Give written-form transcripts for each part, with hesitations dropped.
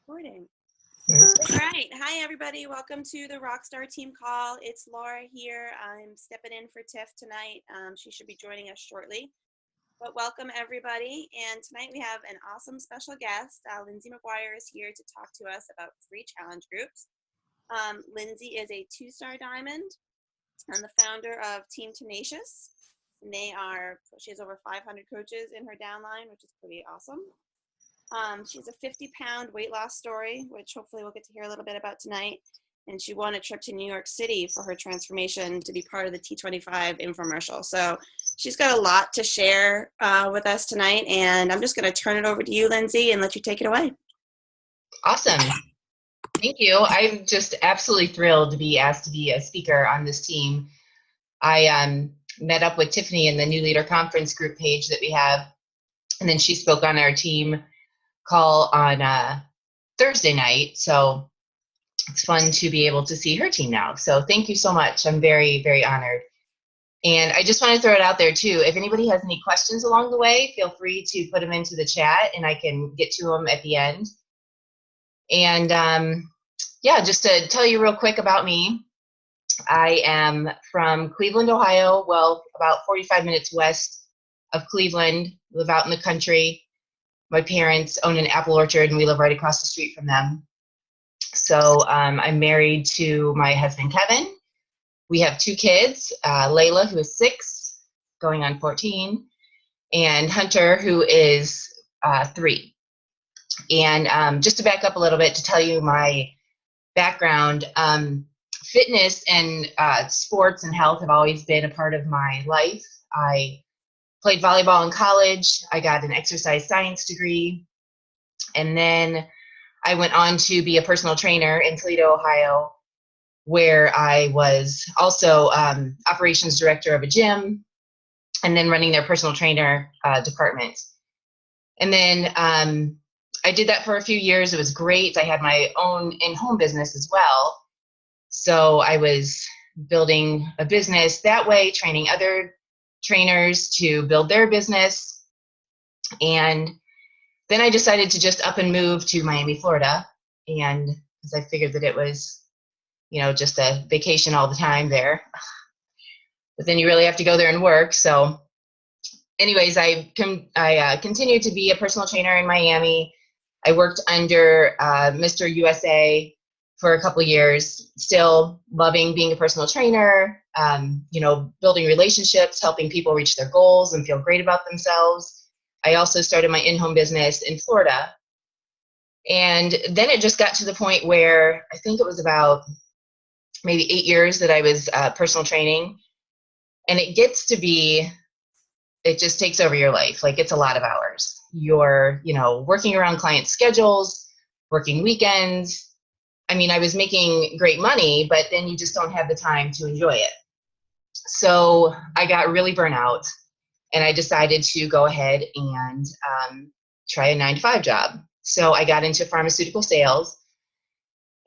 Recording. All right. Hi, everybody. Welcome to the Rockstar team call. It's Laura here. I'm stepping in for Tiff tonight. She should be joining us shortly. But welcome, everybody. And tonight we have an awesome special guest. Lindsay McGuire is here to talk to us about 3 challenge groups. Lindsay is a 2-star diamond and the founder of Team Tenacious. And she has over 500 coaches in her downline, which is pretty awesome. She's a 50-pound weight loss story, which hopefully we'll get to hear a little bit about tonight. And she won a trip to New York City for her transformation to be part of the T25 infomercial. So she's got a lot to share with us tonight. And I'm just going to turn it over to you, Lindsay, and let you take it away. Awesome. Thank you. I'm just absolutely thrilled to be asked to be a speaker on this team. I met up with Tiffany in the New Leader Conference group page that we have. And then she spoke on our team call on Thursday night. So it's fun to be able to see her team now. So thank you so much. I'm very, very honored. And I just want to throw it out there too. If anybody has any questions along the way, feel free to put them into the chat and I can get to them at the end. And yeah, just to tell you real quick about me, I am from Cleveland, Ohio. Well, about 45 minutes west of Cleveland, live out in the country. My parents own an apple orchard and we live right across the street from them. So I'm married to my husband, Kevin. We have 2 kids, Layla, who is 6, going on 14, and Hunter, who is 3. And just to back up a little bit to tell you my background, fitness and sports and health have always been a part of my life. I played volleyball in college. I got an exercise science degree. And then I went on to be a personal trainer in Toledo, Ohio, where I was also operations director of a gym and then running their personal trainer department. And then I did that for a few years. It was great. I had my own in-home business as well. So I was building a business that way, training other trainers to build their business. And then I decided to just up and move to Miami, Florida. And because I figured that it was, just a vacation all the time there. But then you really have to go there and work. So anyways, I continued to be a personal trainer in Miami. I worked under Mr. USA for a couple years, still loving being a personal trainer, building relationships, helping people reach their goals and feel great about themselves. I also started my in-home business in Florida. And then it just got to the point where I think it was about maybe 8 years that I was personal training. And it gets to be, it just takes over your life. Like it's a lot of hours. You're, working around client schedules, working weekends. I mean, I was making great money, but then you just don't have the time to enjoy it. So I got really burnt out and I decided to go ahead and try a 9-to-5 job. So I got into pharmaceutical sales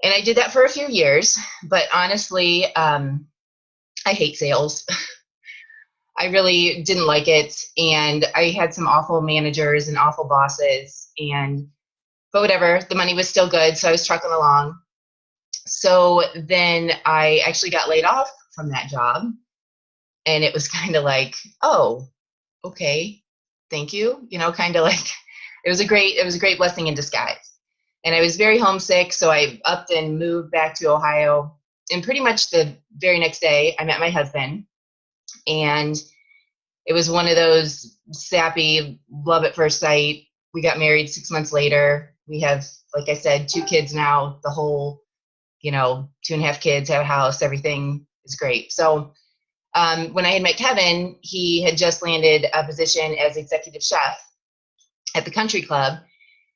and I did that for a few years, but honestly, I hate sales. I really didn't like it. And I had some awful managers and awful bosses but whatever, the money was still good. So I was trucking along. So then I actually got laid off from that job. And it was kind of like, oh, okay, thank you. Kind of like, it was a great blessing in disguise. And I was very homesick. So I upped and moved back to Ohio. And pretty much the very next day, I met my husband. And it was one of those sappy love at first sight. We got married 6 months later. We have, like I said, 2 kids now, the whole, 2.5 kids, have a house, everything is great. So when I had met Kevin, he had just landed a position as executive chef at the country club.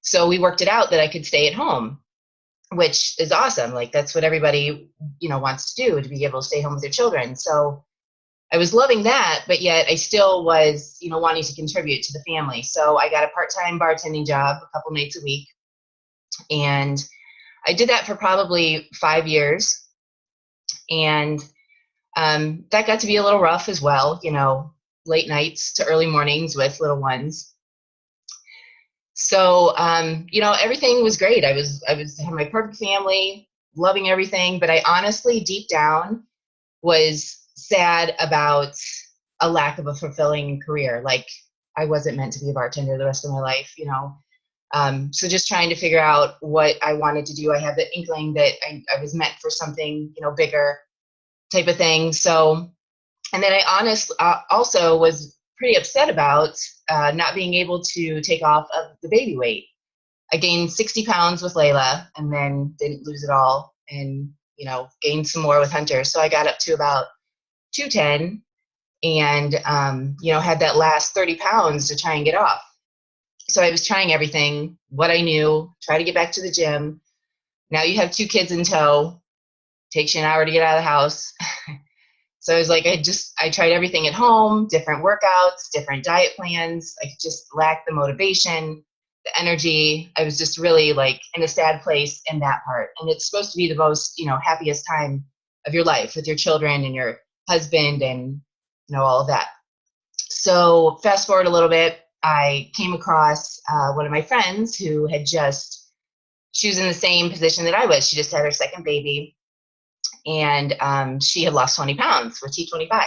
So we worked it out that I could stay at home, which is awesome. Like that's what everybody, wants to do, to be able to stay home with their children. So I was loving that, but yet I still was, wanting to contribute to the family. So I got a part-time bartending job a couple nights a week. And I did that for probably 5 years. And that got to be a little rough as well, late nights to early mornings with little ones. So, everything was great. I had my perfect family, loving everything, but I honestly, deep down, was sad about a lack of a fulfilling career. Like, I wasn't meant to be a bartender the rest of my life. So just trying to figure out what I wanted to do. I had the inkling that I was meant for something, bigger type of thing. So, and then I also was pretty upset about not being able to take off of the baby weight. I gained 60 pounds with Layla and then didn't lose it all, and, gained some more with Hunter. So I got up to about 210, and, had that last 30 pounds to try and get off. So I was trying everything, what I knew, try to get back to the gym. Now you have 2 kids in tow, takes you an hour to get out of the house. So I was like, I tried everything at home, different workouts, different diet plans. I just lacked the motivation, the energy. I was just really like in a sad place in that part. And it's supposed to be the most, happiest time of your life with your children and your husband and, all of that. So fast forward a little bit, I came across one of my friends who she was in the same position that I was. She just had her second baby, and she had lost 20 pounds for T25.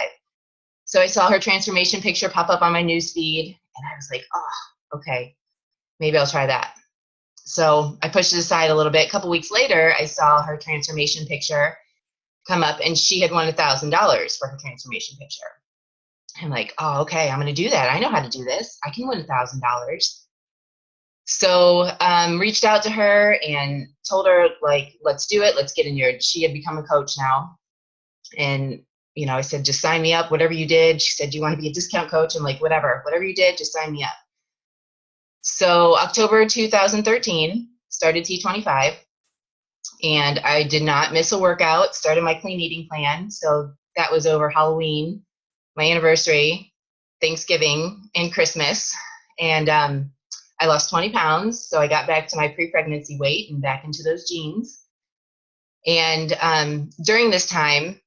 So I saw her transformation picture pop up on my news feed, and I was like, oh, okay, maybe I'll try that. So I pushed it aside a little bit. A couple weeks later, I saw her transformation picture come up, and she had won $1,000 for her transformation picture. I'm like, oh, okay, I'm going to do that. I know how to do this. I can win $1,000. So reached out to her and told her, like, let's do it. Let's get in here. She had become a coach now. And, I said, just sign me up, whatever you did. She said, do you want to be a discount coach? I'm like, whatever you did, just sign me up. So October 2013, started T25. And I did not miss a workout, started my clean eating plan. So that was over Halloween, my anniversary, Thanksgiving, and Christmas. And I lost 20 pounds. So I got back to my pre-pregnancy weight and back into those jeans. And during this time,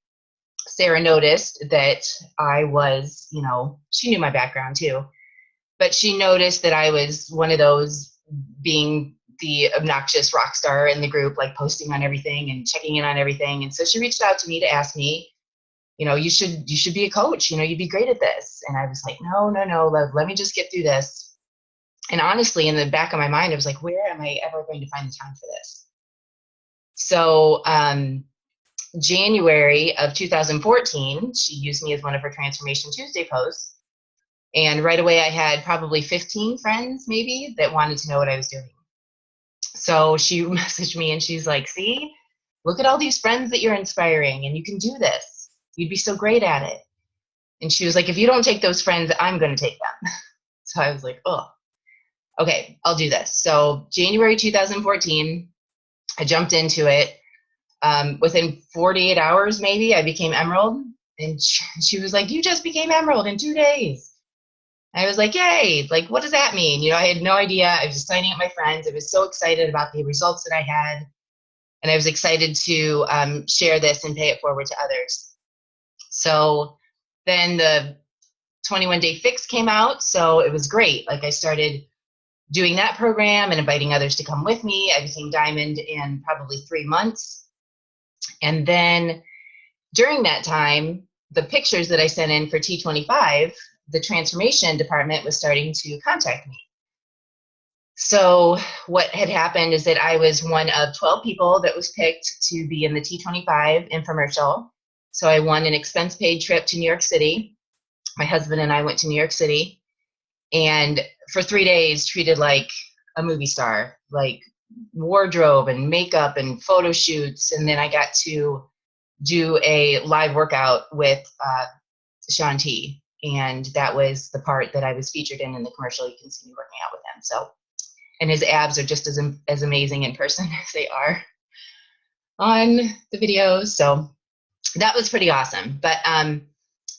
Sarah noticed that I was, she knew my background too, but she noticed that I was one of those being the obnoxious rock star in the group, like posting on everything and checking in on everything. And so she reached out to me to ask me, you should be a coach, you'd be great at this. And I was like, no, let me just get through this. And honestly, in the back of my mind, I was like, where am I ever going to find the time for this? So January of 2014, she used me as one of her Transformation Tuesday posts. And right away, I had probably 15 friends, maybe, that wanted to know what I was doing. So she messaged me and she's like, see, look at all these friends that you're inspiring, and you can do this. You'd be so great at it. And she was like, if you don't take those friends, I'm going to take them. So I was like, oh, okay, I'll do this. So January 2014, I jumped into it. Within 48 hours, maybe, I became Emerald. And she was like, you just became Emerald in 2 days. I was like, yay, like, what does that mean? I had no idea. I was just signing up my friends. I was so excited about the results that I had. And I was excited to share this and pay it forward to others. So then the 21-day fix came out. So it was great. Like, I started doing that program and inviting others to come with me. I became Diamond in probably 3 months. And then during that time, the pictures that I sent in for T25, the transformation department was starting to contact me. So what had happened is that I was one of 12 people that was picked to be in the T25 infomercial. So I won an expense paid trip to New York City. My husband and I went to New York City, and for 3 days treated like a movie star, like wardrobe and makeup and photo shoots. And then I got to do a live workout with Sean T. And that was the part that I was featured in the commercial. You can see me working out with him. So, and his abs are just as amazing in person as they are on the videos. So that was pretty awesome. But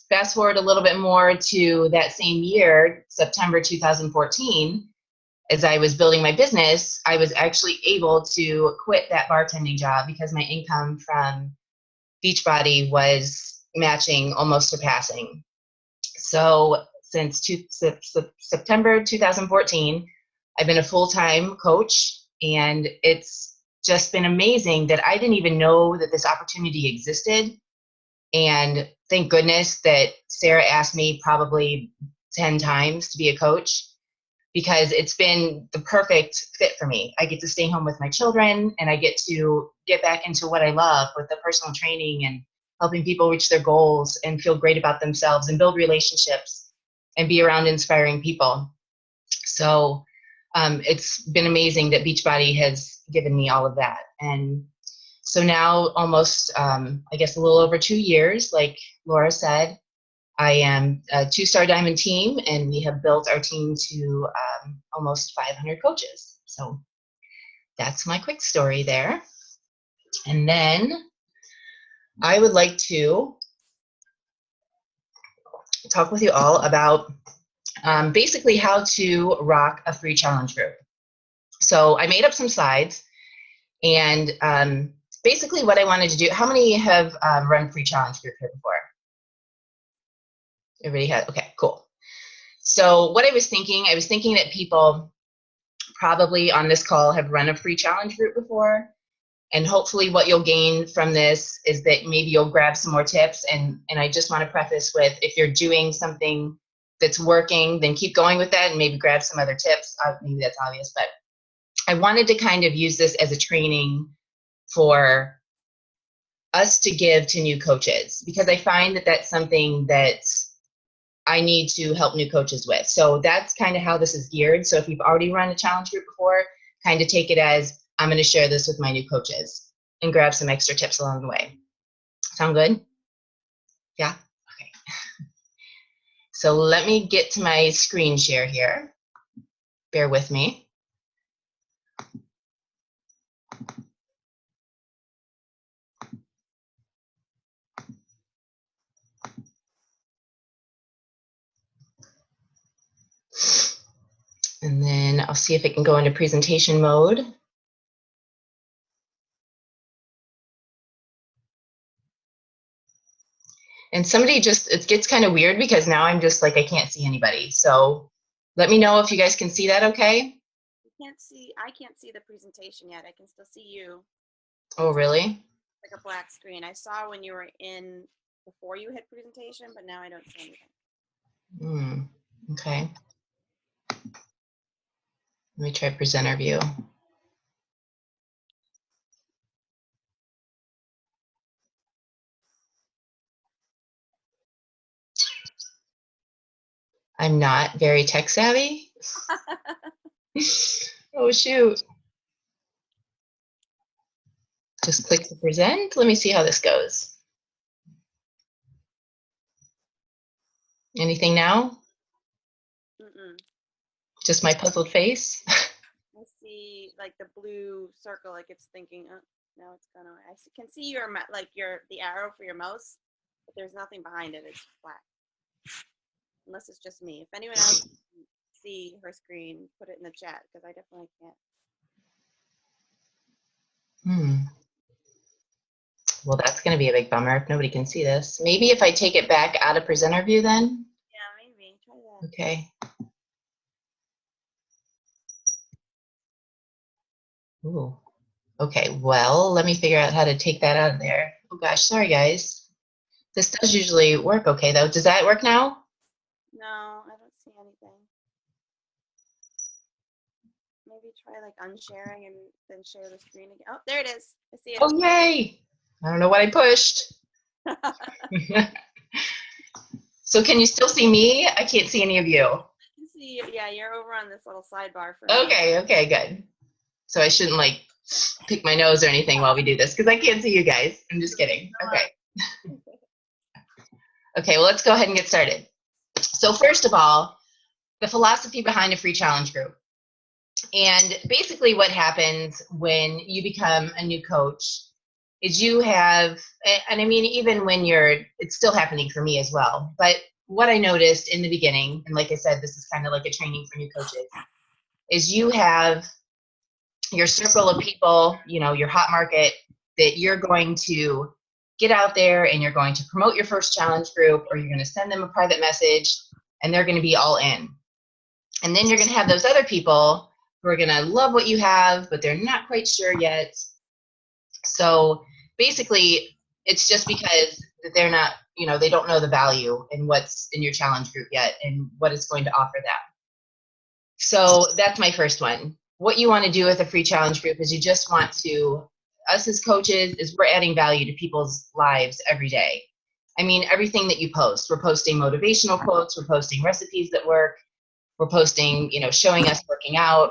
fast forward a little bit more to that same year, September 2014, as I was building my business, I was actually able to quit that bartending job because my income from Beachbody was matching, almost surpassing. So since September 2014, I've been a full-time coach, and it's just been amazing that I didn't even know that this opportunity existed. And thank goodness that Sarah asked me probably 10 times to be a coach, because it's been the perfect fit for me. I get to stay home with my children, and I get to get back into what I love with the personal training and helping people reach their goals and feel great about themselves and build relationships and be around inspiring people. So it's been amazing that Beachbody has given me all of that. And so now almost, I guess a little over 2 years, like Laura said, I am a 2-star diamond team, and we have built our team to almost 500 coaches. So that's my quick story there. And then I would like to talk with you all about basically how to rock a free challenge group. So I made up some slides, and basically what I wanted to do, how many have run free challenge group here before? Everybody has? Okay, cool. So what I was thinking that people probably on this call have run a free challenge group before. And hopefully what you'll gain from this is that maybe you'll grab some more tips. And I just want to preface with, if you're doing something that's working, then keep going with that and maybe grab some other tips. Maybe that's obvious, but I wanted to kind of use this as a training for us to give to new coaches, because I find that that's something that I need to help new coaches with. So that's kind of how this is geared. So if you've already run a challenge group before, kind of take it as, I'm going to share this with my new coaches and grab some extra tips along the way. Sound good? Yeah? Okay. So let me get to my screen share here. Bear with me. And then I'll see if it can go into presentation mode. And somebody just, it gets kind of weird because now I'm just like, I can't see anybody. So let me know if you guys can see that okay. I can't see the presentation yet. I can still see you. Oh, really? Like a black screen. I saw when you were in before you hit presentation, but now I don't see anything. Okay. Let me try presenter view. I'm not very tech savvy. Oh, shoot. Just click to present. Let me see how this goes. Anything now? Just my puzzled face? I see like the blue circle, like it's thinking, oh, now it's gone away. Can see your, like the arrow for your mouse, but there's nothing behind it. It's black. Unless it's just me. If anyone else can see her screen, put it in the chat, because I definitely can't. Well, that's going to be a big bummer if nobody can see this. Maybe if I take it back out of presenter view then? Yeah, maybe. Try that. Okay. Ooh. Okay, well, let me figure out how to take that out of there. Oh gosh, sorry guys. This does usually work okay though. Does that work now? No, I don't see anything. Maybe try like unsharing and then share the screen again. Oh, there it is. I see it. Oh, yay. I don't know what I pushed. So can you still see me? I can't see any of you. I can see you. Yeah, you're over on this little sidebar for me. Okay, good. So I shouldn't like pick my nose or anything while we do this, because I can't see you guys. I'm just kidding. Okay. Okay, well, let's go ahead and get started. So first of all, the philosophy behind a free challenge group. And basically what happens when you become a new coach is you have, and I mean, even when it's still happening for me as well, but what I noticed in the beginning, and like I said, this is kind of like a training for new coaches, is you have your circle of people, your hot market, that you're going to get out there and you're going to promote your first challenge group, or you're going to send them a private message and they're going to be all in. And then you're going to have those other people who are going to love what you have, but they're not quite sure yet. So basically, it's just because they're not, they don't know the value in what's in your challenge group yet and what it's going to offer them. So that's my first one. What you want to do with a free challenge group is you just want to, us as coaches, is we're adding value to people's lives every day. I mean, everything that you post, we're posting motivational quotes, we're posting recipes that work, we're posting, showing us working out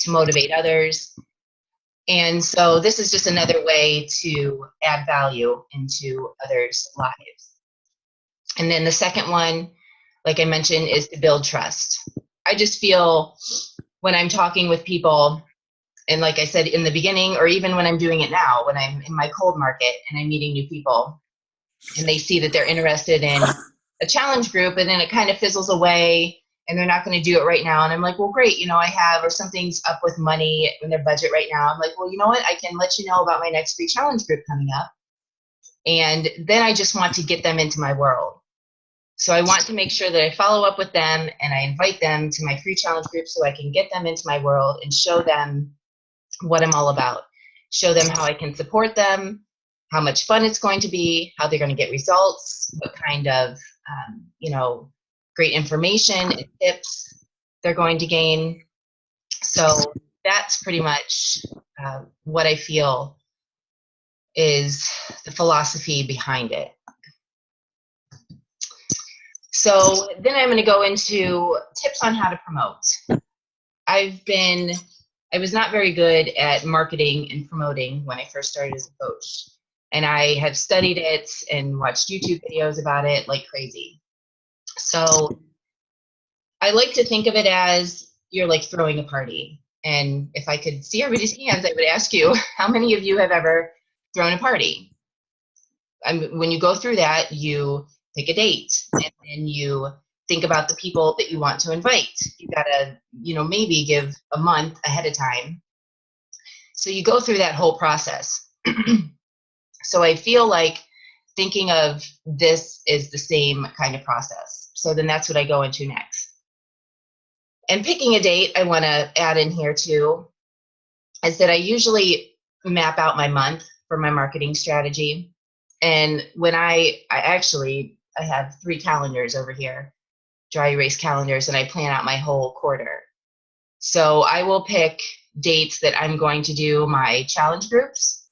to motivate others. And so this is just another way to add value into others' lives. And then the second one, like I mentioned, is to build trust. I just feel when I'm talking with people, and like I said in the beginning, or even when I'm doing it now, when I'm in my cold market and I'm meeting new people, and they see that they're interested in a challenge group, and then it kind of fizzles away, and they're not going to do it right now. And I'm like, well, great, I have, or something's up with money in their budget right now. I'm like, well, you know what? I can let you know about my next free challenge group coming up. And then I just want to get them into my world. So I want to make sure that I follow up with them and I invite them to my free challenge group so I can get them into my world and show them what I'm all about. Show them how I can support them, how much fun it's going to be, how they're going to get results, what kind of, great information and tips they're going to gain. So that's pretty much what I feel is the philosophy behind it. So then I'm going to go into tips on how to promote. I was not very good at marketing and promoting when I first started as a coach. And I have studied it and watched YouTube videos about it like crazy. So I like to think of it as you're like throwing a party. And if I could see everybody's hands, I would ask you, how many of you have ever thrown a party? When you go through that, you pick a date and then you think about the people that you want to invite. You gotta, maybe give a month ahead of time. So you go through that whole process. So I feel like thinking of this is the same kind of process. So then that's what I go into next. And picking a date, I want to add in here too, is that I usually map out my month for my marketing strategy. And when I have 3 calendars over here, dry erase calendars, and I plan out my whole quarter. So I will pick dates that I'm going to do my challenge groups.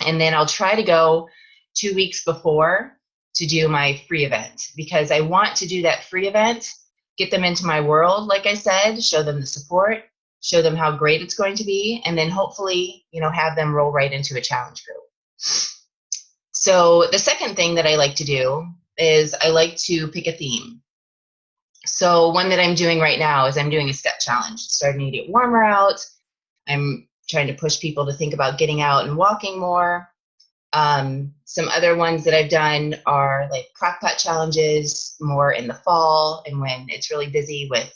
And then I'll try to go 2 weeks before to do my free event, because I want to do that free event, get them into my world, like I said, show them the support, show them how great it's going to be, and then hopefully, have them roll right into a challenge group. So the second thing that I like to do is I like to pick a theme. So one that I'm doing right now is I'm doing a step challenge. It's starting to get warmer out. I'm trying to push people to think about getting out and walking more. Some other ones that I've done are like crockpot challenges, more in the fall and when it's really busy with,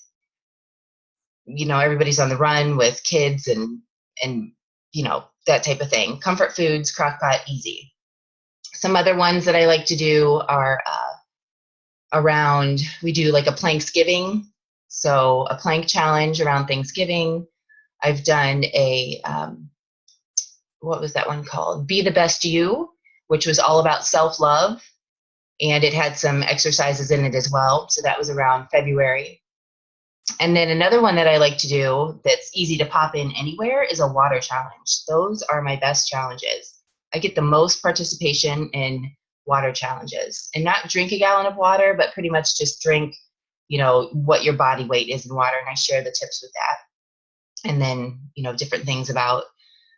everybody's on the run with kids and that type of thing. Comfort foods, crockpot, easy. Some other ones that I like to do are we do like a Planksgiving. So a plank challenge around Thanksgiving. I've done a, what was that one called? Be the Best You, which was all about self-love. And it had some exercises in it as well. So that was around February. And then another one that I like to do that's easy to pop in anywhere is a water challenge. Those are my best challenges. I get the most participation in water challenges, and not drink a gallon of water, but pretty much just drink, what your body weight is in water. And I share the tips with that. And then, different things about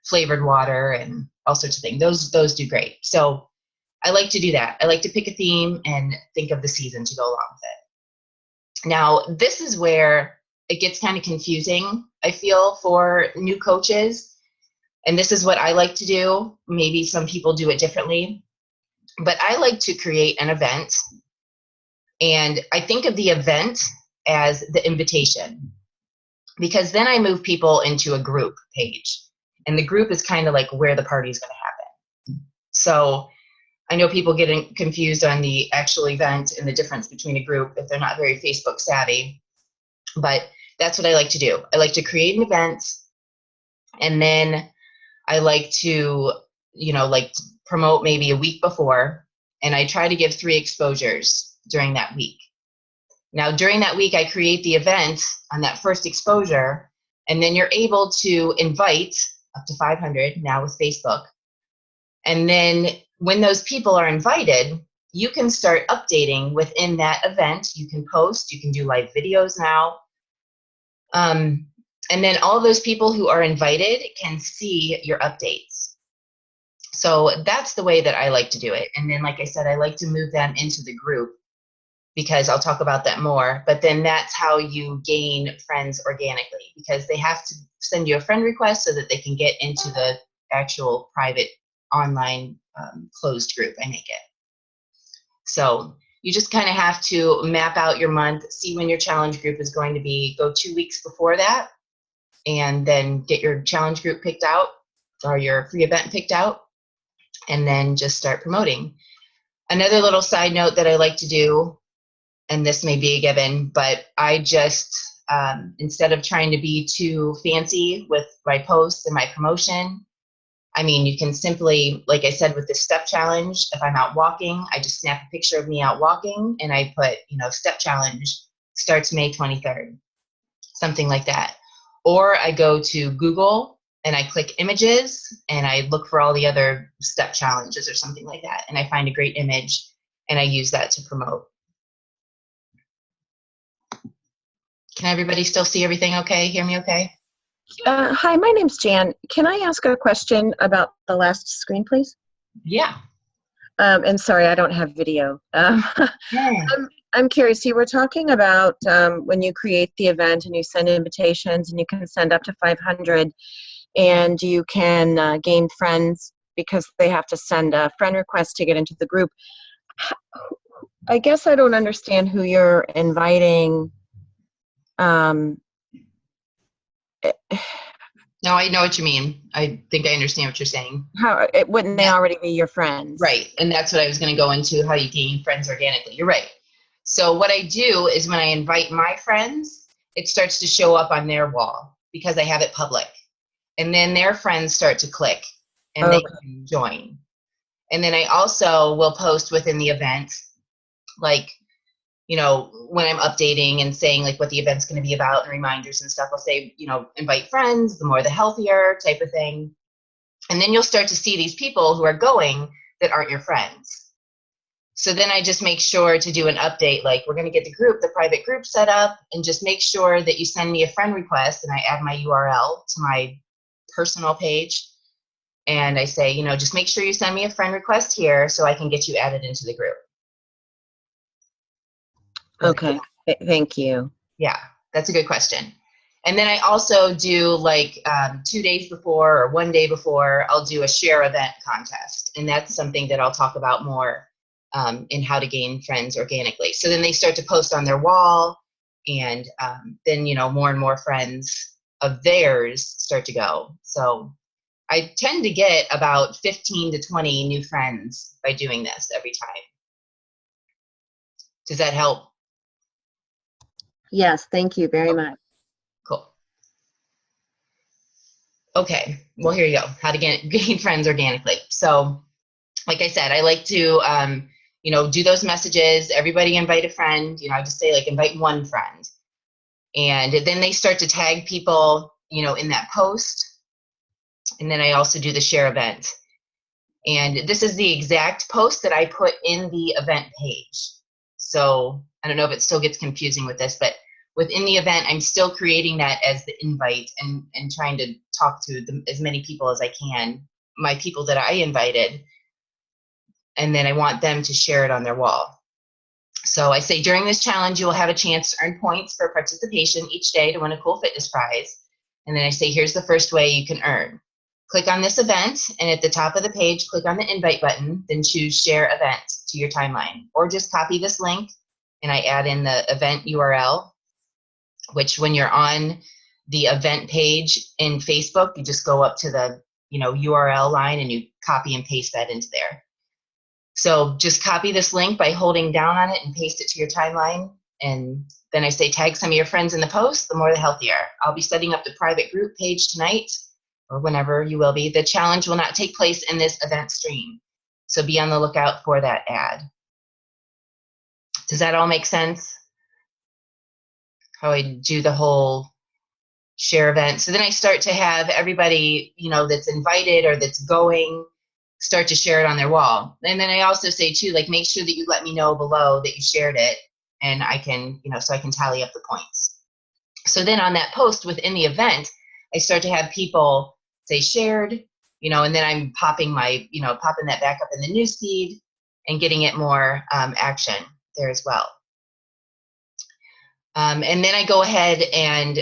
flavored water and all sorts of things. Those do great. So I like to do that. I like to pick a theme and think of the season to go along with it. Now, this is where it gets kind of confusing, I feel, for new coaches. And this is what I like to do. Maybe some people do it differently. But I like to create an event. And I think of the event as the invitation, because then I move people into a group page. And the group is kind of like where the party is going to happen. So I know people getting confused on the actual event and the difference between a group if they're not very Facebook savvy. But That's what I like to do. I like to create an event, and then I like to, like promote maybe a week before, and I try to give 3 exposures during that week. Now, during that week, I create the event on that first exposure, and then you're able to invite up to 500 now with Facebook. And then when those people are invited, you can start updating within that event. You can post, you can do live videos now. And then all those people who are invited can see your updates. So that's the way that I like to do it. And then, like I said, I like to move them into the group, because I'll talk about that more. But then that's how you gain friends organically, because they have to send you a friend request so that they can get into the actual private online closed group I make it. So you just kind of have to map out your month, see when your challenge group is going to be, go 2 weeks before that, and then get your challenge group picked out or your free event picked out, and then just start promoting. Another little side note that I like to do, and this may be a given, but I just, instead of trying to be too fancy with my posts and my promotion, I mean, you can simply, like I said, with this step challenge, if I'm out walking, I just snap a picture of me out walking, and I put, step challenge starts May 23rd, something like that. Or I go to Google and I click images and I look for all the other step challenges or something like that. And I find a great image and I use that to promote. Can everybody still see everything okay? Hear me okay? Hi, my name's Jan. Can I ask a question about the last screen, please? Yeah. And sorry, I don't have video. I'm curious, you were talking about when you create the event and you send invitations and you can send up to 500 and you can gain friends because they have to send a friend request to get into the group. I guess I don't understand who you're inviting. No, I know what you mean. I think I understand what you're saying. Wouldn't they already be your friends? Right, and that's what I was going to go into, how you gain friends organically. You're right. So what I do is when I invite my friends, it starts to show up on their wall because I have it public. And then their friends start to click and they can join. And then I also will post within the event, like, when I'm updating and saying like what the event's going to be about and reminders and stuff, I'll say, invite friends, the more the healthier type of thing. And then you'll start to see these people who are going that aren't your friends. So then I just make sure to do an update, like we're going to get the private group set up, and just make sure that you send me a friend request, and I add my URL to my personal page. And I say, just make sure you send me a friend request here so I can get you added into the group. Okay, thank you. Yeah, that's a good question. And then I also do like 2 days before or 1 day before, I'll do a share event contest. And that's something that I'll talk about more in how to gain friends organically. So then they start to post on their wall, and then, more and more friends of theirs start to go. So I tend to get about 15 to 20 new friends by doing this every time. Does that help? Yes, thank you very much. Cool. Okay, well, here you go. How to gain friends organically. So, like I said, I like to, do those messages. Everybody invite a friend. I just say like invite one friend, and then they start to tag people, in that post. And then I also do the share event. And this is the exact post that I put in the event page. So I don't know if it still gets confusing with this, but within the event, I'm still creating that as the invite and trying to talk to as many people as I can, my people that I invited, and then I want them to share it on their wall. So I say during this challenge, you will have a chance to earn points for participation each day to win a cool fitness prize. And then I say, here's the first way you can earn. Click on this event, and at the top of the page, click on the invite button, then choose share event to your timeline. Or just copy this link, and I add in the event URL, which when you're on the event page in Facebook, you just go up to the URL line and you copy and paste that into there. So just copy this link by holding down on it and paste it to your timeline. And then I say tag some of your friends in the post, the more the healthier. I'll be setting up the private group page tonight, or whenever you will be. The challenge will not take place in this event stream, so be on the lookout for that ad. Does that all make sense? How I do the whole share event. So then I start to have everybody, that's invited or that's going, start to share it on their wall. And then I also say too, like, make sure that you let me know below that you shared it, and I can, so I can tally up the points. So then on that post within the event, I start to have people say shared, and then I'm popping popping that back up in the newsfeed and getting it more action there as well. And then I go ahead and,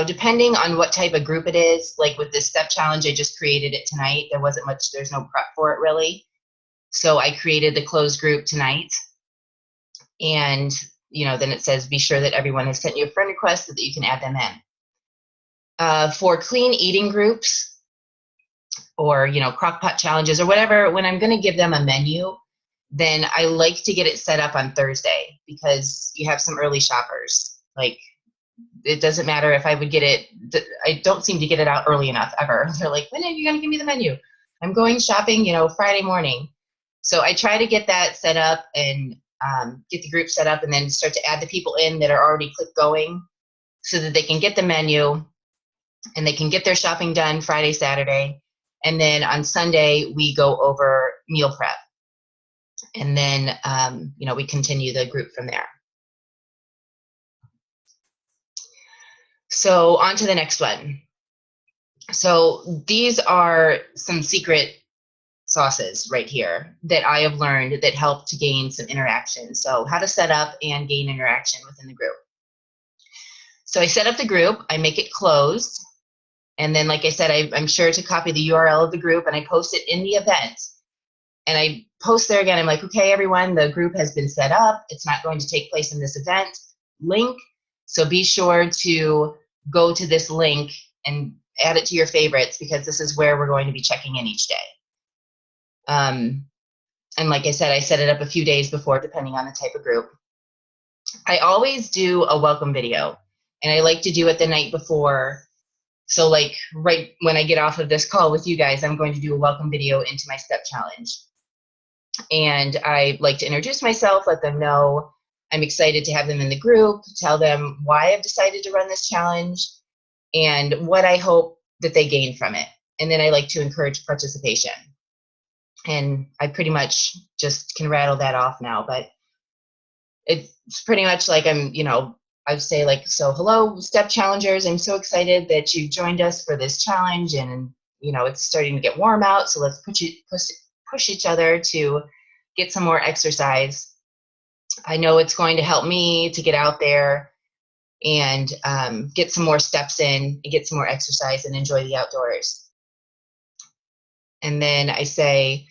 depending on what type of group it is, like with this step challenge, I just created it tonight. There's no prep for it really. So I created the closed group tonight. And, then it says, be sure that everyone has sent you a friend request so that you can add them in. For clean eating groups or, crock pot challenges or whatever, when I'm going to give them a menu, then I like to get it set up on Thursday because you have some early shoppers. Like, it doesn't matter if I would get it. I don't seem to get it out early enough ever. They're like, when are you going to give me the menu? I'm going shopping, Friday morning. So I try to get that set up and get the group set up and then start to add the people in that are already click going so that they can get the menu and they can get their shopping done Friday, Saturday. And then on Sunday, we go over meal prep. And then, we continue the group from there. So on to the next one. So these are some secret sauces right here that I have learned that help to gain some interaction. So how to set up and gain interaction within the group. So I set up the group, I make it closed. And then, like I said, I'm sure to copy the URL of the group and I post it in the event. And I post there again, I'm like, okay, everyone, the group has been set up. It's not going to take place in this event. Link. So be sure to go to this link and add it to your favorites because this is where we're going to be checking in each day. And like I said, I set it up a few days before, depending on the type of group. I always do a welcome video, and I like to do it the night before. So like right when I get off of this call with you guys, I'm going to do a welcome video into my step challenge. And I like to introduce myself, let them know I'm excited to have them in the group, tell them why I've decided to run this challenge and what I hope that they gain from it. And then I like to encourage participation. And I pretty much just can rattle that off now, but it's pretty much like I'd say like, so hello, step challengers. I'm so excited that you joined us for this challenge, and it's starting to get warm out, so let's push each other to get some more exercise. I know it's going to help me to get out there and get some more steps in and get some more exercise and enjoy the outdoors. And then I say,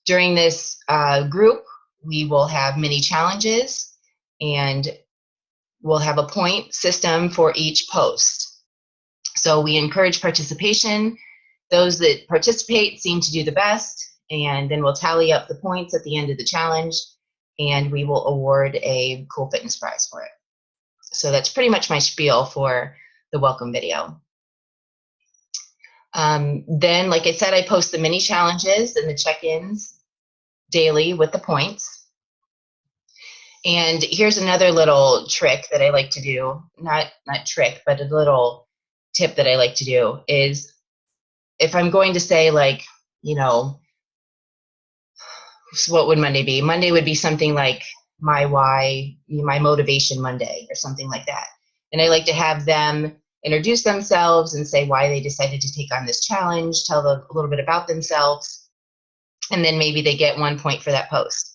during this group, we will have mini challenges and we'll have a point system for each post. So we encourage participation. Those that participate seem to do the best, and then we'll tally up the points at the end of the challenge, and we will award a cool fitness prize for it. So that's pretty much my spiel for the welcome video. Then, like I said, I post the mini challenges and the check-ins daily with the points. And here's another little trick that I like to do, not trick, but a little tip that I like to do is if I'm going to say like, what would Monday be? Monday would be something like my why, my motivation Monday or something like that. And I like to have them introduce themselves and say why they decided to take on this challenge, tell them a little bit about themselves, and then maybe they get 1 point for that post.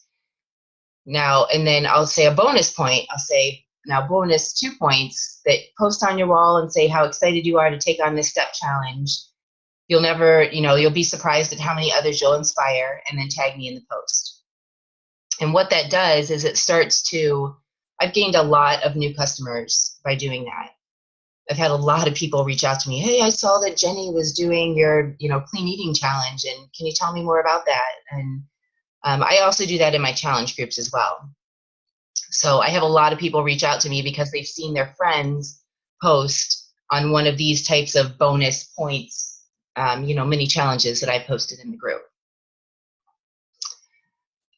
Now, and then I'll say a bonus point. I'll say, now bonus 2 points that post on your wall and say how excited you are to take on this step challenge. You'll never, you'll be surprised at how many others you'll inspire, and then tag me in the post. And what that does is it starts to, I've gained a lot of new customers by doing that. I've had a lot of people reach out to me. Hey, I saw that Jenny was doing your, clean eating challenge, and can you tell me more about that? And I also do that in my challenge groups as well. So I have a lot of people reach out to me because they've seen their friends post on one of these types of bonus points, mini challenges that I posted in the group.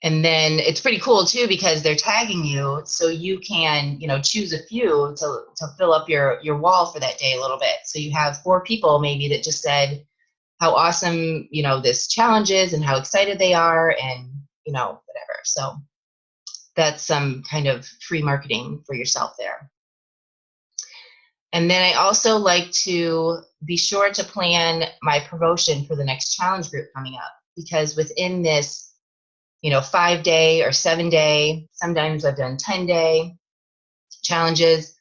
And then it's pretty cool too, because they're tagging you, so you can, choose a few to fill up your wall for that day a little bit. So you have 4 people maybe that just said how awesome, this challenge is and how excited they are, and, whatever. So that's some kind of free marketing for yourself there. And then I also like to be sure to plan my promotion for the next challenge group coming up, because within this 5-day or 7-day, sometimes I've done 10-day challenges,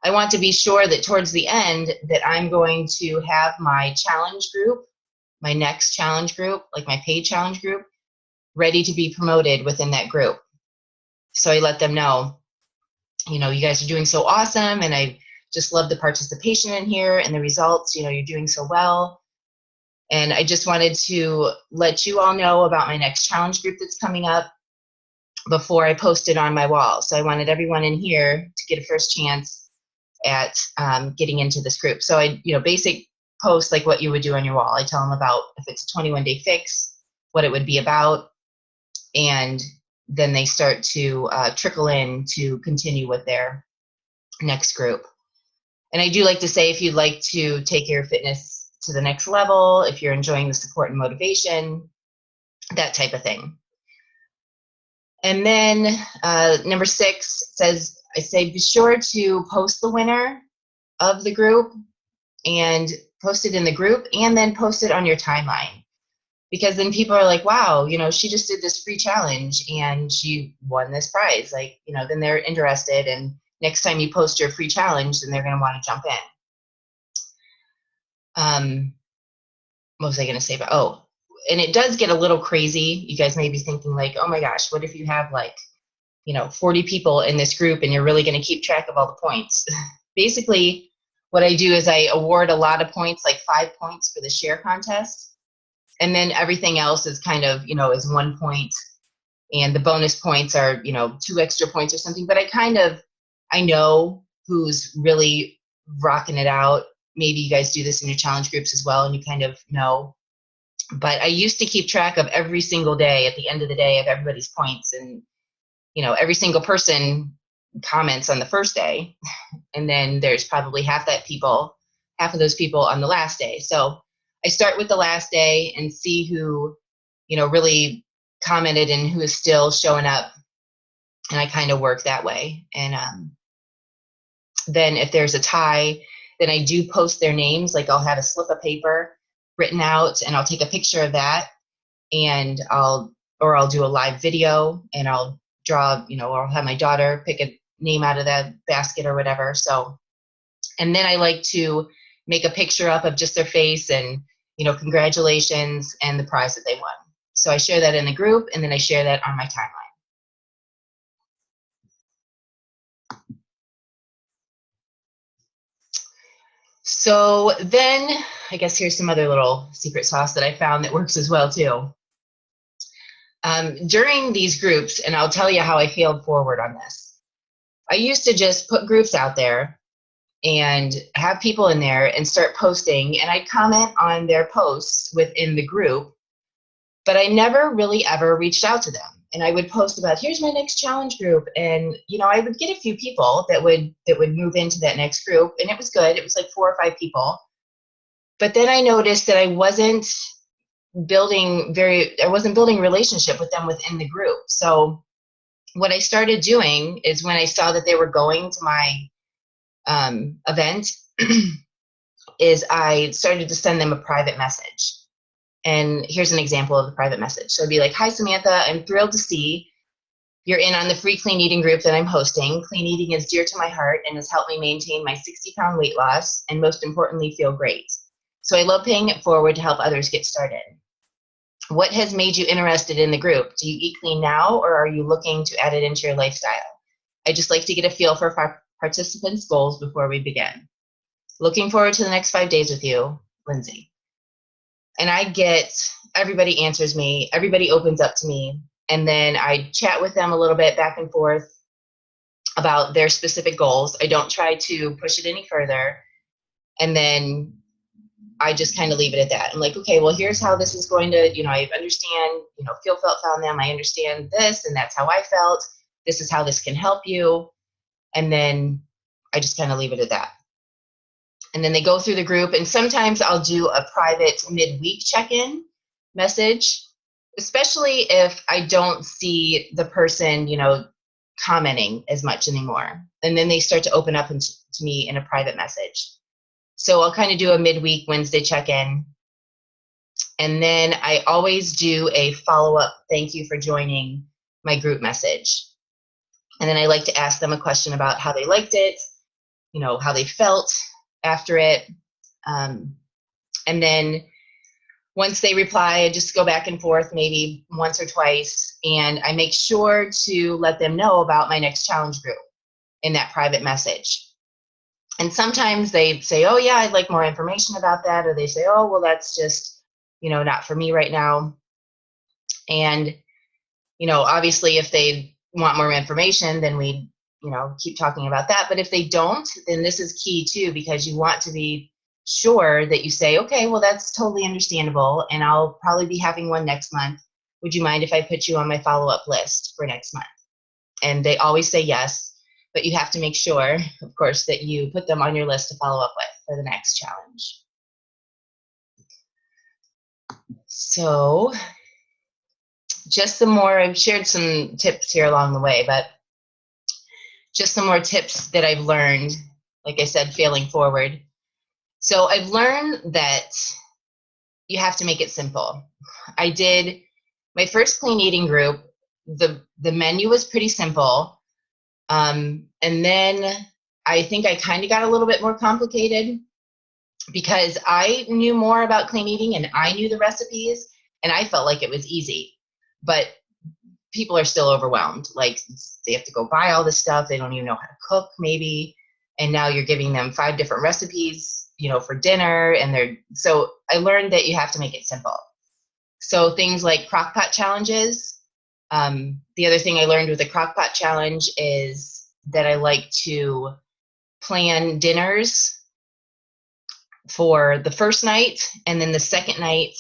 I want to be sure that towards the end that I'm going to have my challenge group, my next challenge group, like my paid challenge group, ready to be promoted within that group. So I let them know, you guys are doing so awesome, and I just love the participation in here and the results, you're doing so well. And I just wanted to let you all know about my next challenge group that's coming up before I post it on my wall. So I wanted everyone in here to get a first chance at getting into this group. So I, basic post like what you would do on your wall. I tell them about if it's a 21-day fix, what it would be about, and then they start to trickle in to continue with their next group. And I do like to say, if you'd like to take your fitness to the next level, if you're enjoying the support and motivation, that type of thing. And then number 6 says, I say, be sure to post the winner of the group, and post it in the group, and then post it on your timeline. Because then people are like, wow, she just did this free challenge and she won this prize. Like, then they're interested, and next time you post your free challenge, then they're going to want to jump in. What was I going to say about, and it does get a little crazy. You guys may be thinking like, oh my gosh, what if you have like, 40 people in this group and you're really going to keep track of all the points? Basically, what I do is I award a lot of points, like 5 points for the share contest. And then everything else is kind of, is 1 point. And the bonus points are, 2 extra points or something. But I know who's really rocking it out. Maybe you guys do this in your challenge groups as well, and you kind of know. But I used to keep track of every single day at the end of the day of everybody's points. And, every single person comments on the first day. And then there's probably half of those people on the last day. So I start with the last day and see who, really commented and who is still showing up. And I kind of work that way. And then if there's a tie, then I do post their names. Like I'll have a slip of paper written out, and I'll take a picture of that, and I'll do a live video, and I'll draw, or I'll have my daughter pick a name out of that basket or whatever. So, and then I like to make a picture up of just their face and, congratulations and the prize that they won. So I share that in the group, and then I share that on my timeline. So then I guess here's some other little secret sauce that I found that works as well too. During these groups, and I'll tell you how I failed forward on this, I used to just put groups out there and have people in there and start posting, and I'd comment on their posts within the group, but I never really ever reached out to them. And I would post about, here's my next challenge group, and I would get a few people that would move into that next group, and it was good. It was like 4 or 5 people. But then I noticed that I wasn't building relationship with them within the group. So what I started doing is, when I saw that they were going to my event, is I started to send them a private message. And here's an example of the private message. So I'd be like, hi, Samantha, I'm thrilled to see you're in on the free clean eating group that I'm hosting. Clean eating is dear to my heart and has helped me maintain my 60-pound weight loss, and most importantly, feel great. So I love paying it forward to help others get started. What has made you interested in the group? Do you eat clean now, or are you looking to add it into your lifestyle? I just like to get a feel for participants' goals before we begin. Looking forward to the next 5 days with you, Lindsay. And everybody answers me, everybody opens up to me, and then I chat with them a little bit back and forth. about their specific goals. I don't try to push it any further. And then I just kind of leave it at that. I'm like, okay, well, here's how this is going to, I understand, feel, felt, found them. I understand this, and that's how I felt. This is how this can help you. And then I just kind of leave it at that. And then they go through the group, and sometimes I'll do a private midweek check-in message, especially if I don't see the person, commenting as much anymore. And then they start to open up to me in a private message. So I'll kind of do a midweek Wednesday check-in. And then I always do a follow-up thank you for joining my group message. And then I like to ask them a question about how they liked it, how they felt after it. And then once they reply, I just go back and forth maybe once or twice. And I make sure to let them know about my next challenge group in that private message. And sometimes they say, oh, yeah, I'd like more information about that. Or they say, oh, well, that's just, not for me right now. And, obviously, if they want more information, then we, keep talking about that. But if they don't, then this is key, too, because you want to be sure that you say, okay, well, that's totally understandable. And I'll probably be having one next month. Would you mind if I put you on my follow-up list for next month? And they always say yes. But you have to make sure, of course, that you put them on your list to follow up with for the next challenge. So just some more, I've shared some tips here along the way, but just some more tips that I've learned, like I said, failing forward. So I've learned that you have to make it simple. I did my first clean eating group, the menu was pretty simple. And then I think I kind of got a little bit more complicated because I knew more about clean eating and I knew the recipes and I felt like it was easy, but people are still overwhelmed. Like they have to go buy all this stuff. They don't even know how to cook maybe. And now you're giving them 5 different recipes, for dinner. And so I learned that you have to make it simple. So things like crock pot challenges. The other thing I learned with the crock pot challenge is that I like to plan dinners for the first night, and then the second night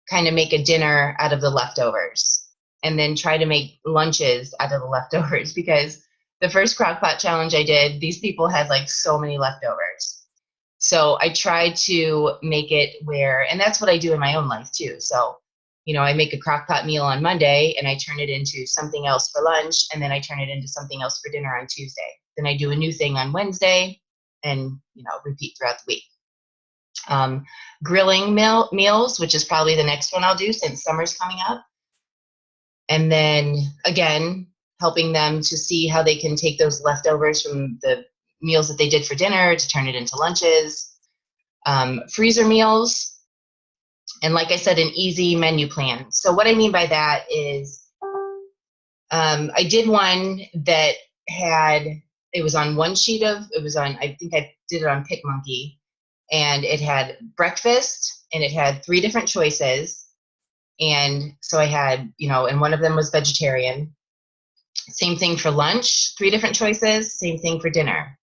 kind of make a dinner out of the leftovers, and then try to make lunches out of the leftovers, because the first crock pot challenge I did, these people had like so many leftovers. So I try to make it where, and that's what I do in my own life too. So I make a crock pot meal on Monday and I turn it into something else for lunch, and then I turn it into something else for dinner on Tuesday. Then I do a new thing on Wednesday and, repeat throughout the week. Grilling meals, which is probably the next one I'll do since summer's coming up. And then again, helping them to see how they can take those leftovers from the meals that they did for dinner to turn it into lunches. Freezer meals. And like I said, an easy menu plan. So what I mean by that is I did one that it was on one sheet I think I did it on PicMonkey, and it had breakfast and it had 3 different choices. And so I had, and one of them was vegetarian. Same thing for lunch, 3 different choices. Same thing for dinner,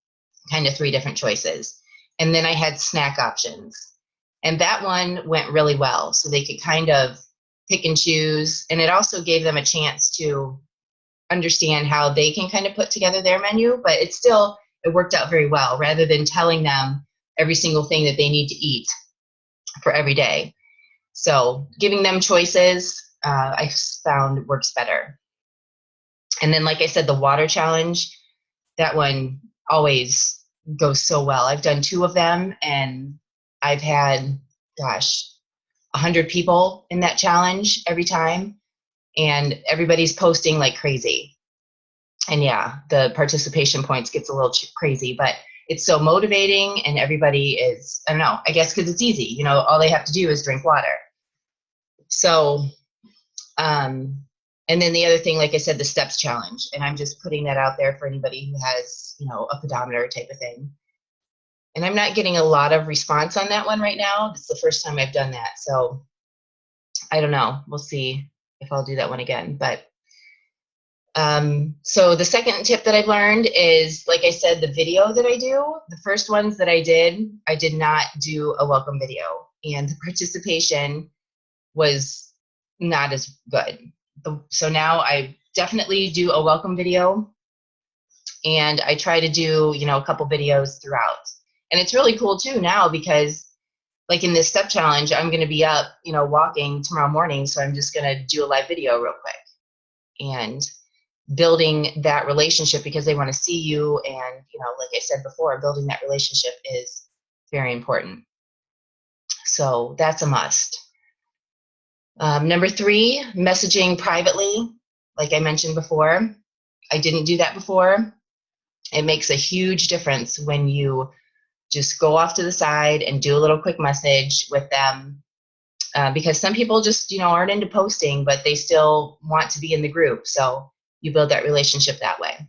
kind of 3 different choices. And then I had snack options. And that one went really well. So they could kind of pick and choose. And it also gave them a chance to understand how they can kind of put together their menu. But it worked out very well, rather than telling them every single thing that they need to eat for every day. So giving them choices, I found works better. And then, like I said, the water challenge, that one always goes so well. I've done 2 of them, and I've had, 100 people in that challenge every time, and everybody's posting like crazy. And yeah, the participation points gets a little crazy, but it's so motivating, and everybody is, I don't know, I guess because it's easy, all they have to do is drink water. So, and then the other thing, like I said, the steps challenge, and I'm just putting that out there for anybody who has, a pedometer type of thing. And I'm not getting a lot of response on that one right now. It's the first time I've done that. So I don't know. We'll see if I'll do that one again. But So the second tip that I've learned is, like I said, the video that I do, the first ones that I did not do a welcome video, and the participation was not as good. So now I definitely do a welcome video, and I try to do, a couple videos throughout. And it's really cool too now, because like in this step challenge, I'm going to be up, walking tomorrow morning. So I'm just going to do a live video real quick, and building that relationship, because they want to see you. And, like I said before, building that relationship is very important. So that's a must. Number 3, messaging privately. Like I mentioned before, I didn't do that before. It makes a huge difference when you just go off to the side and do a little quick message with them, because some people just, aren't into posting, but they still want to be in the group. So you build that relationship that way.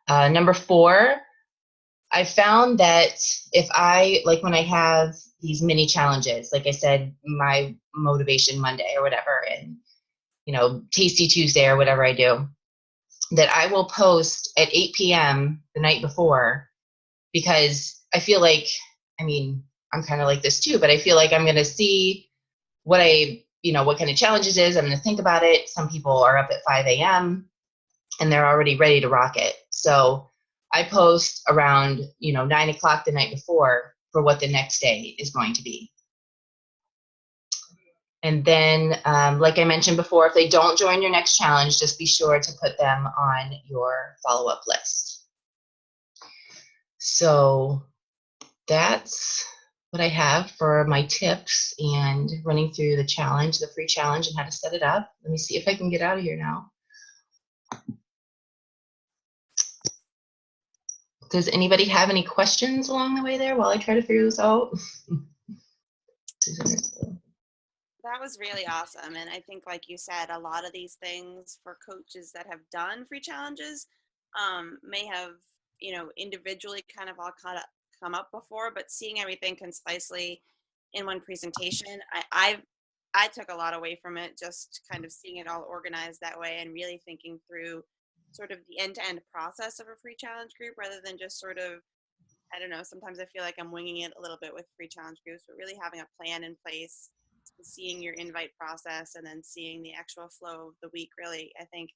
Number 4, I found that when I have these mini challenges, like I said, my Motivation Monday or whatever, and, Tasty Tuesday or whatever I do, that I will post at 8 p.m. the night before, because I feel like, I'm kind of like this too, but I feel like I'm going to see what what kind of challenges it is. I'm going to think about it. Some people are up at 5 a.m. and they're already ready to rock it. So I post around, 9 o'clock the night before for what the next day is going to be. And then, like I mentioned before, if they don't join your next challenge, just be sure to put them on your follow-up list. So that's what I have for my tips and running through the challenge, the free challenge, and how to set it up. Let me see if I can get out of here now. Does anybody have any questions along the way there while I try to figure this out? That was really awesome. And I think, like you said, a lot of these things for coaches that have done free challenges may have, individually kind of all come up before, but seeing everything concisely in one presentation, I took a lot away from it, just kind of seeing it all organized that way and really thinking through sort of the end-to-end process of a free challenge group, rather than just sort of, I don't know, sometimes I feel like I'm winging it a little bit with free challenge groups, but really having a plan in place, seeing your invite process, and then seeing the actual flow of the week really, I think,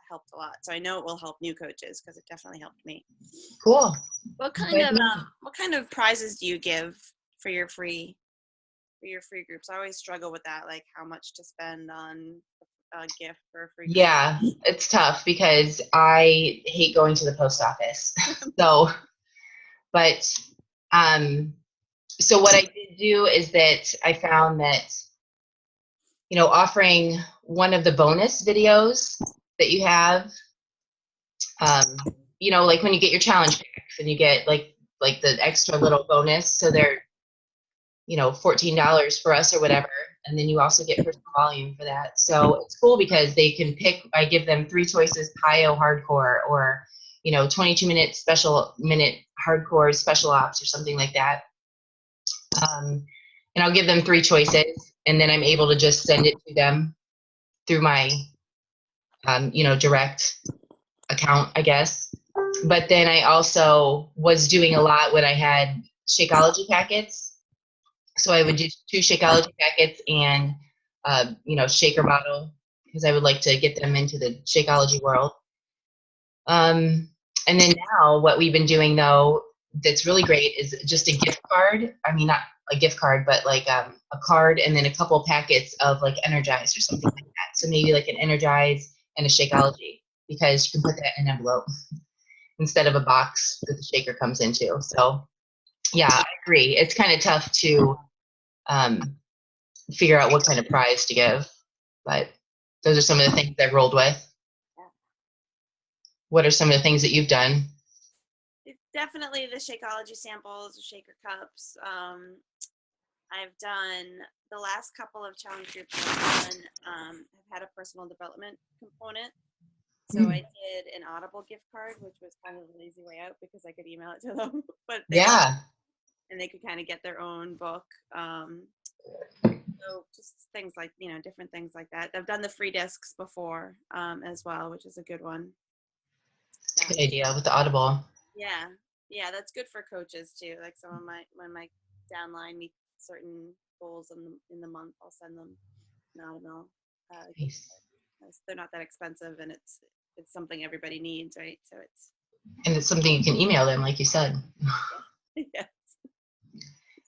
helped a lot. So I know it will help new coaches, because it definitely helped me. Cool. What kind of prizes do you give for your free groups? I always struggle with that, like how much to spend on a gift for a free group. Yeah, it's tough because I hate going to the post office. So what I did do is that I found that, offering one of the bonus videos that you have, like when you get your challenge packs and you get like the extra little bonus, so they're, $14 for us or whatever. And then you also get personal volume for that. So it's cool because they can pick, I give them 3 choices, PIO hardcore, or, 22-minute hardcore special ops or something like that. And I'll give them 3 choices, and then I'm able to just send it to them through my, direct account, I guess. But then I also was doing a lot when I had Shakeology packets. So I would do 2 Shakeology packets and, shaker bottle, because I would like to get them into the Shakeology world. And then now what we've been doing, though, that's really great is just a gift card. I mean, not a gift card, but like a card, and then a couple packets of like Energize or something like that. So maybe like an Energize and a Shakeology, because you can put that in an envelope instead of a box that the shaker comes into. So yeah, I agree. It's kind of tough to figure out what kind of prize to give, but those are some of the things I've rolled with. What are some of the things that you've done? It's definitely the Shakeology samples, the shaker cups. I've done the last couple of challenge groups I've done, have had a personal development component. So I did an Audible gift card, which was kind of a lazy way out because I could email it to them, but and they could kind of get their own book. So just things like, different things like that. I've done the free discs before as well, which is a good one. It's a good idea with the Audible. Yeah. Yeah, that's good for coaches too. Like when my downline meet certain goals in the month, I'll send them an Audible. Nice. They're not that expensive, and it's something everybody needs, right? So And it's something you can email them, like you said. yeah.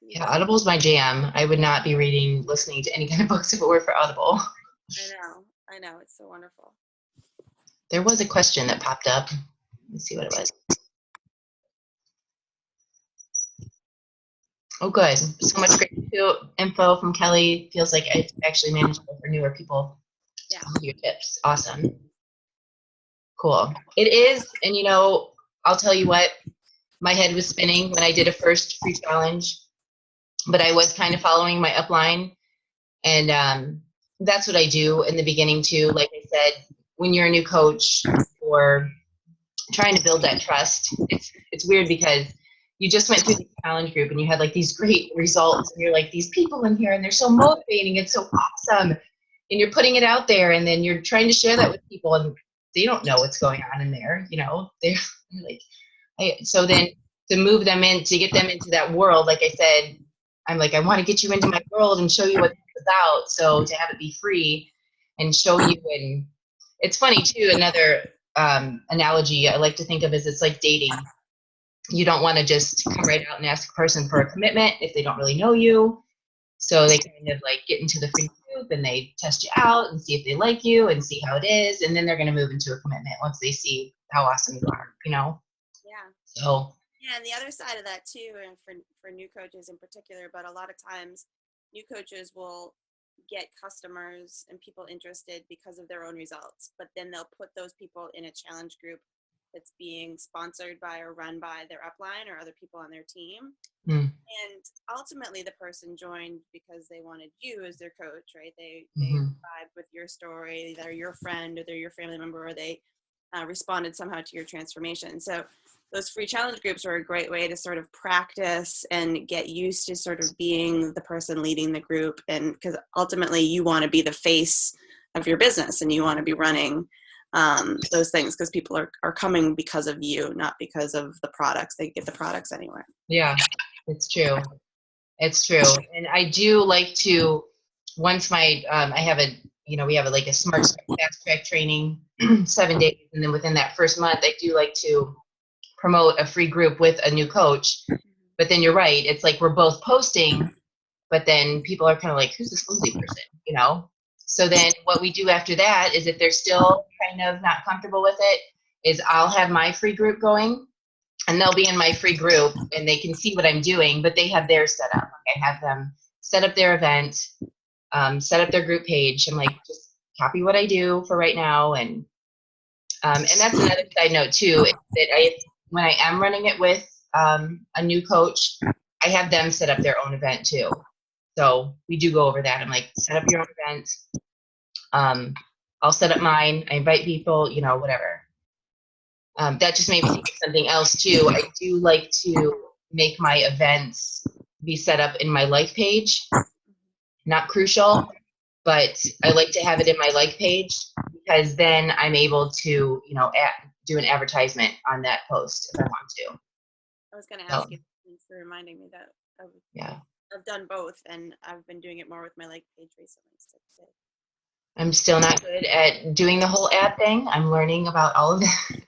Yeah, Audible's my jam. I would not be listening to any kind of books if it were for Audible. I know. It's so wonderful. There was a question that popped up. Let's see what it was. Oh, good. So much great info from Kelly. Feels like it's actually manageable for newer people. Yeah. Your tips. Awesome. Cool. It is. And, I'll tell you what, my head was spinning when I did a first free challenge, but I was kind of following my upline. And that's what I do in the beginning, too. Like I said, when you're a new coach or trying to build that trust, it's weird because you just went through the challenge group and you had like these great results and you're like, these people in here and they're so motivating, it's so awesome, and you're putting it out there and then you're trying to share that with people and they don't know what's going on in there, they're like, so then to move them in, to get them into that world, like I said, I'm like, I want to get you into my world and show you what it's about. So to have it be free and show you, and it's funny too, another analogy I like to think of is it's like dating. You don't want to just come right out and ask a person for a commitment if they don't really know you. So they kind of like get into the free group and they test you out and see if they like you and see how it is. And then they're going to move into a commitment once they see how awesome you are, Yeah. So. Yeah, and the other side of that too, and for new coaches in particular, but a lot of times new coaches will get customers and people interested because of their own results, but then they'll put those people in a challenge group that's being sponsored by or run by their upline or other people on their team. And ultimately the person joined because they wanted you as their coach, right? They vibe with your story, they're your friend or they're your family member, or they responded somehow to your transformation. So those free challenge groups are a great way to sort of practice and get used to sort of being the person leading the group. And because ultimately you want to be the face of your business and you want to be running those things because people are coming because of you, not because of the products. They get the products anyway. Yeah, it's true. It's true. And I do like to, once I have we have like a smart fast track training 7 days. And then within that first month, I do like to promote a free group with a new coach. But then you're right. It's like we're both posting, but then people are kind of like, who's this Lizzie person, So then what we do after that is if they're still kind of not comfortable with it, is I'll have my free group going and they'll be in my free group and they can see what I'm doing, but they have theirs set up. I have them set up their event, set up their group page. I'm like, just copy what I do for right now. And that's another side note too, is that when I am running it with a new coach, I have them set up their own event too. So we do go over that. I'm like, set up your own event. I'll set up mine. I invite people, whatever. That just made me think of something else too. I do like to make my events be set up in my like page. Not crucial, but I like to have it in my like page because then I'm able to, do an advertisement on that post if I want to. I was going to ask you, thanks for reminding me that I've done both, and I've been doing it more with my like page recently. So I'm still not good at doing the whole ad thing. I'm learning about all of that.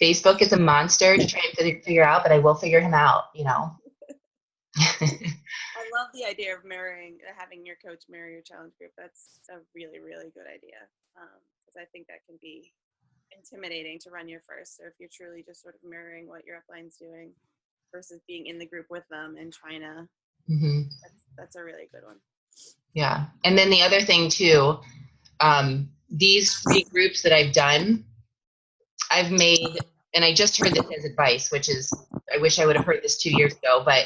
Facebook is a monster to try and figure out, but I will figure him out, I love the idea of having your coach mirror your challenge group. That's a really, really good idea. Because I think that can be intimidating to run your first. So if you're truly just sort of mirroring what your upline's doing versus being in the group with them and trying to, that's a really good one. Yeah. And then the other thing too, these free groups that I've done, I've made, and I just heard this as advice, which is, I wish I would have heard this 2 years ago, but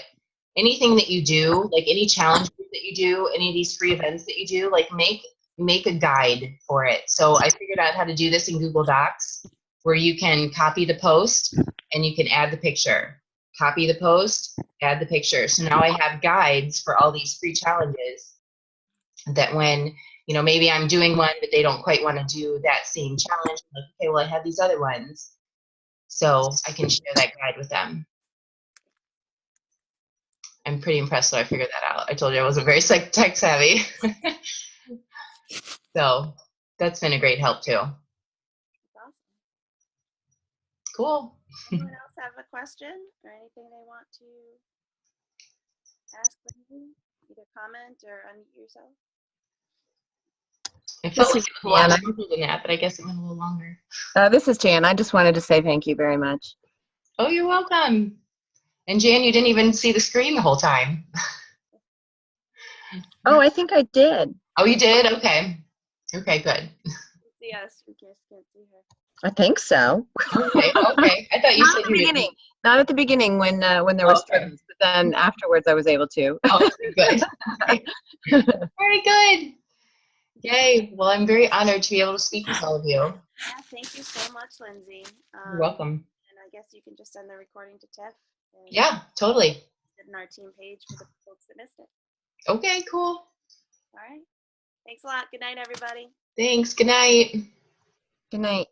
anything that you do, like any challenge group that you do, any of these free events that you do, like make a guide for it. So I figured out how to do this in Google Docs, where you can copy the post and you can add the picture. Copy the post, add the picture. So now I have guides for all these free challenges that when, maybe I'm doing one, but they don't quite want to do that same challenge. I'm like, okay, well, I have these other ones. So I can share that guide with them. I'm pretty impressed that I figured that out. I told you I wasn't very tech savvy. So that's been a great help too. That's awesome. Cool. Anyone else have a question or anything they want to ask Lindsay? Either comment or unmute yourself. I felt like This is it was a lot Jan. shorter than that, but I guess it went a little longer. This is Jan. I just wanted to say thank you very much. Oh, you're welcome. And Jan, you didn't even see the screen the whole time. Oh, I think I did. Oh, you did? Okay. Okay, good. See us, we just can't see her. I think so. Okay, okay. I thought you Not said at the you would. beginning. Not at the beginning when there were Okay. strings, but then afterwards I was able to. Oh, good. Okay. Very good. Yay. Well, I'm very honored to be able to speak with all of you. Yeah, thank you so much, Lindsay. You're welcome. And I guess you can just send the recording to Tiff. And Yeah, totally. put it in our team page for the folks that missed it. Okay, cool. All right. Thanks a lot. Good night, everybody. Thanks. Good night. Good night.